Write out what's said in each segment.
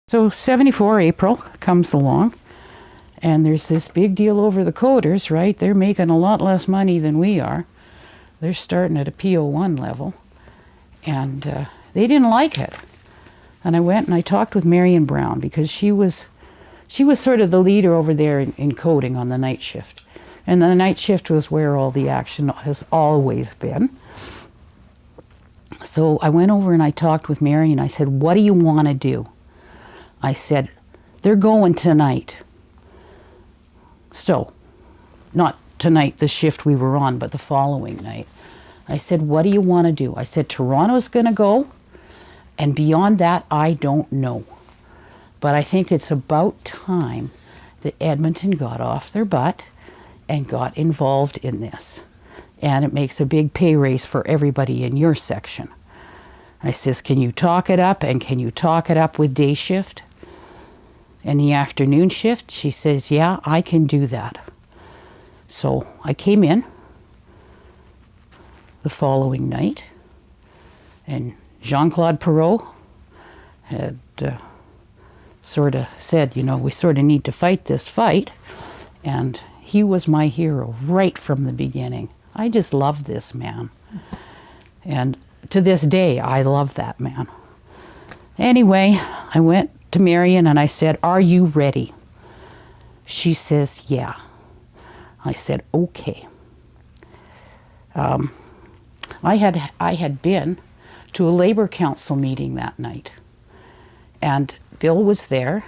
So 74 April comes along, and there's this big deal over the coders, right? They're making a lot less money than we are. They're starting at a PO1 level, and they didn't like it. And I went and I talked with Marion Brown, because she was sort of the leader over there in coding on the night shift. And the night shift was where all the action has always been. So I went over and I talked with Marion. I said, what do you want to do? I said, they're going tonight. So, not tonight, the shift we were on, but the following night. I said, what do you want to do? I said, Toronto's going to go, and beyond that, I don't know. But I think it's about time that Edmonton got off their butt and got involved in this. And it makes a big pay raise for everybody in your section. I says, can you talk it up, and can you talk it up with day shift and the afternoon shift? She says, yeah, I can do that. So I came in the following night, and Jean-Claude Perreault had sort of said, you know, we sort of need to fight this fight. And he was my hero right from the beginning. I just love this man. And to this day, I love that man. Anyway, I went to Marion and I said, are you ready? She says, yeah. I said, okay. I had been to a Labor Council meeting that night, and Bill was there,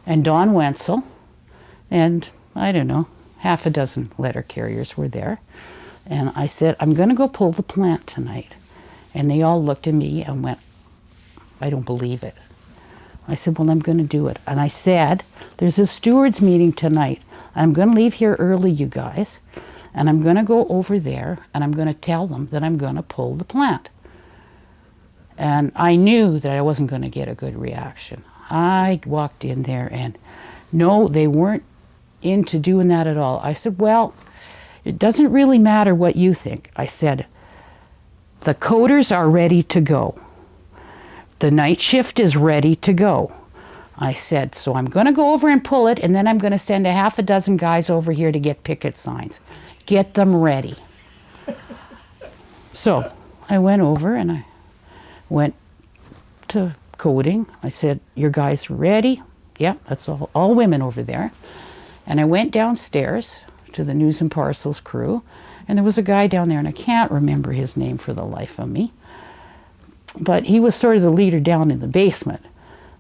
and Don Wenzel, and I don't know, half a dozen letter carriers were there. And I said, I'm going to go pull the plant tonight. And they all looked at me and went, I don't believe it. I said, well, I'm going to do it. And I said, there's a stewards meeting tonight. I'm going to leave here early, you guys, and I'm going to go over there, and I'm going to tell them that I'm going to pull the plant. And I knew that I wasn't going to get a good reaction. I walked in there, and no, they weren't into doing that at all. I said, well, it doesn't really matter what you think. I said, the coders are ready to go. The night shift is ready to go. I said, so I'm going to go over and pull it, and then I'm going to send a half a dozen guys over here to get picket signs. Get them ready. So I went over and I went to coding. I said, your guys ready? Yeah, that's all women over there. And I went downstairs to the News and Parcels crew, and there was a guy down there, and I can't remember his name for the life of me, but he was sort of the leader down in the basement.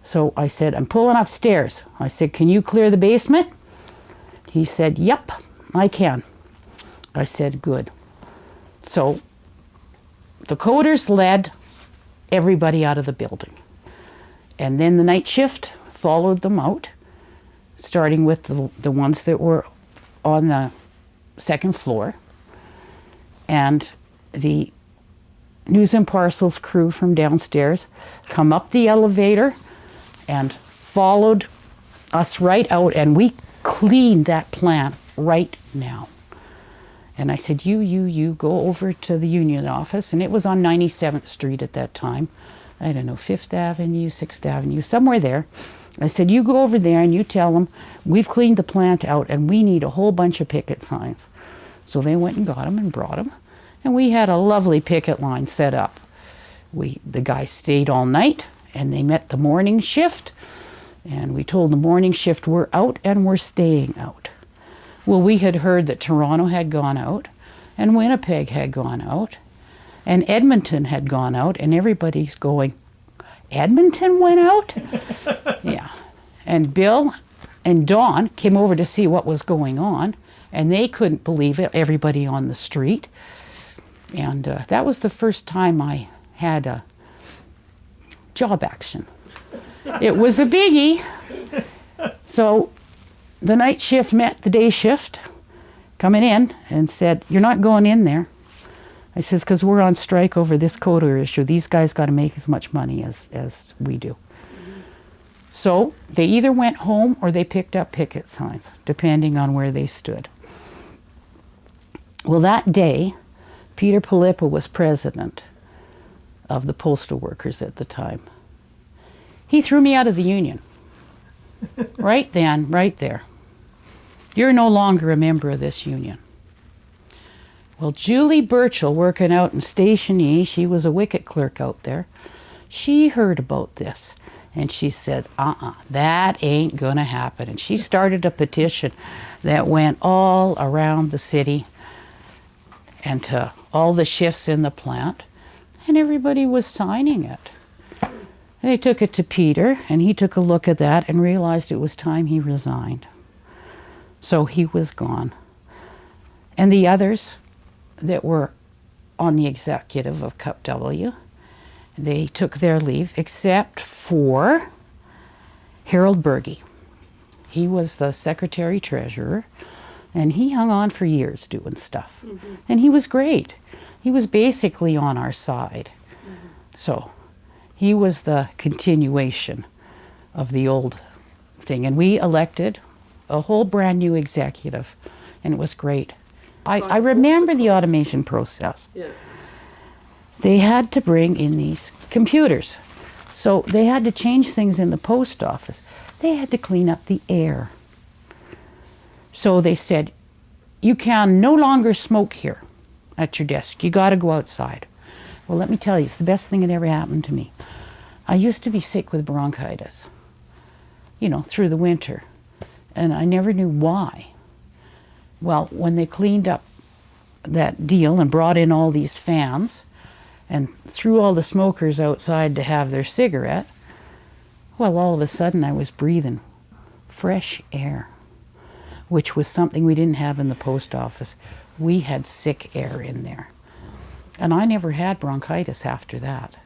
So I said, I'm pulling upstairs. I said, can you clear the basement? He said, yep, I can. I said, good. So the coders led everybody out of the building. And then the night shift followed them out, starting with the ones that were on the second floor. And the News and Parcels crew from downstairs come up the elevator and followed us right out, and we cleaned that plant right now. And I said, you go over to the union office, and it was on 97th Street at that time. I don't know, 5th Avenue, 6th Avenue, somewhere there. I said, you go over there and you tell them we've cleaned the plant out and we need a whole bunch of picket signs. So they went and got them and brought them, and we had a lovely picket line set up. The guys stayed all night, and they met the morning shift, and we told the morning shift we're out and we're staying out. Well, we had heard that Toronto had gone out, and Winnipeg had gone out, and Edmonton had gone out, and everybody's going, Edmonton went out? Yeah. And Bill and Dawn came over to see what was going on, and they couldn't believe it, everybody on the street. And that was the first time I had a job action. It was a biggie. So the night shift met the day shift coming in and said, you're not going in there. I says, because we're on strike over this coder issue. These guys got to make as much money as we do. So they either went home or they picked up picket signs, depending on where they stood. Well, that day, Peter Pilippa was president of the postal workers at the time. He threw me out of the union. Right then, right there. You're no longer a member of this union. Well, Julie Burchell, working out in Station E, she was a wicket clerk out there. She heard about this, and she said, that ain't gonna happen. And she started a petition that went all around the city and to all the shifts in the plant, and everybody was signing it. They took it to Peter, and he took a look at that and realized it was time he resigned. So he was gone. And the others that were on the executive of CUPW, they took their leave, except for Harold Berge. He was the secretary-treasurer, and he hung on for years doing stuff. Mm-hmm. And he was great. He was basically on our side. Mm-hmm. So he was the continuation of the old thing. And we elected a whole brand new executive, and it was great. I remember the automation process. Yeah. They had to bring in these computers. So they had to change things in the post office. They had to clean up the air. So they said, you can no longer smoke here at your desk. You got to go outside. Well, let me tell you, it's the best thing that ever happened to me. I used to be sick with bronchitis, through the winter. And I never knew why. Well, when they cleaned up that deal and brought in all these fans and threw all the smokers outside to have their cigarette, well, all of a sudden I was breathing fresh air, which was something we didn't have in the post office. We had sick air in there. And I never had bronchitis after that.